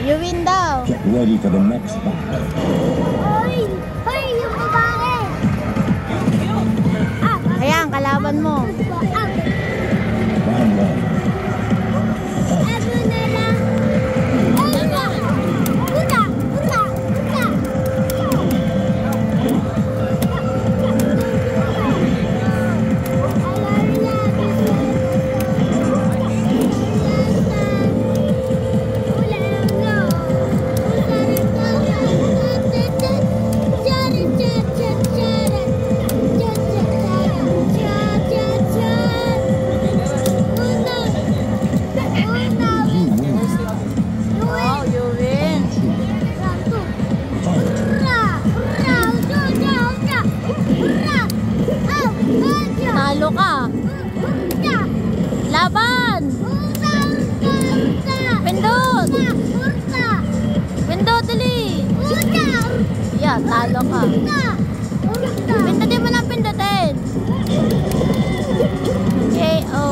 You win daw. Get ready for the next battle. Hoy! Hoy! Yung babae! Ayan, kalaban mo. Round one. Ano na lang? Una! Una! Una! Una! Talo ka. Laban. Pindot. Pindot, dali. Yeah, talo ka. Pindutin mo ng pindutin. KO.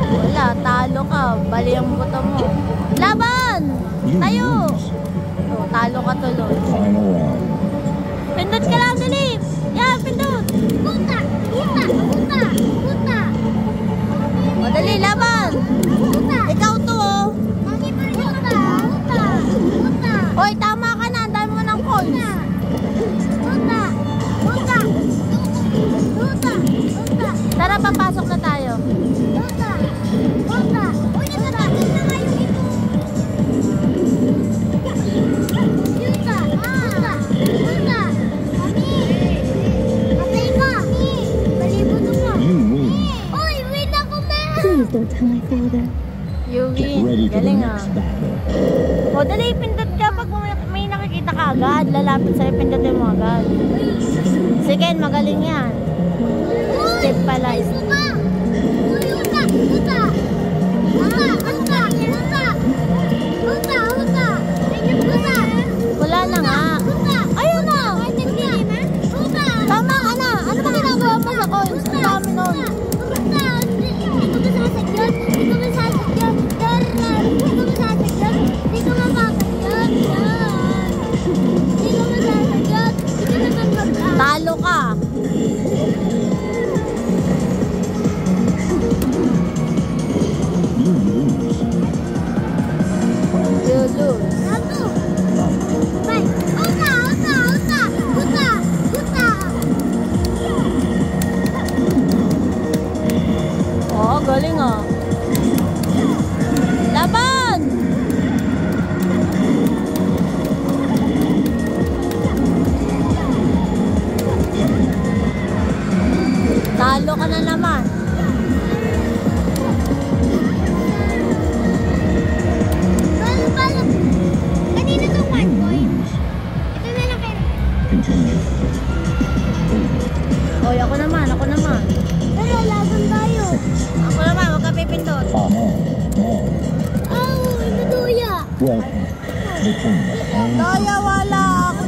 Wala, talo ka. Bali ang buto mo. Laban. Tayo. Oh, talo ka tuloy. Final round. Pindot ka lang, dali. Yan, pindot. Puta! Puta! Puta! Puta! O, dali, laban. Puta! Ikaw to, oh. Mami pa rin puta! Puta! Puta! Hoy, tama ka na. Ang dami mo ng coins. Puta! Puta! Puta! Puta! Tara, papasok na tayo. Puta! Puta! Uy, nagtatapos na nga yung ito! Puta! Puta! Puta! Mami! Patay ka! Balibuto mo! You win. Uy, win ako, ma! Please don't tell my father. You Get win. ready for the Galing, ah. next battle. O, dali, pindot ka. Pag may nakikita ka agad, lalapit sa'yo, pindutin mo agad. Sige, magaling yan. Step pala. Puta! Uy, puta! Puta! Puta! Puta! Puta! Puta! Puta! Puta! Wala na nga. Puta! Ayun na. Puta! Tama ka na. Ano ba ginagawa mo sa coins? Ang dami nun. Puta! Hindi ko masasagyan! Hindi ko masasagyan! Hindi ko masasagyan! Hindi ko mapapagyan! Hindi ko masasagyan! Hindi ko naman mag-aan! Talo ka. You lose. You lose. Satu! Bay! Puta! Puta! Puta! Puta! Puta! Oo, galing, ah. Laban! Talo ka na naman. Balo! Kanina to 1 You point. lose. Ito na lang kayo. Continue. Oy, ako naman. Pero laban tayo. Ako naman, huwag ka pipindot. Amen. Oh, naduya. Welcome to the kingdom. Kaya wala ako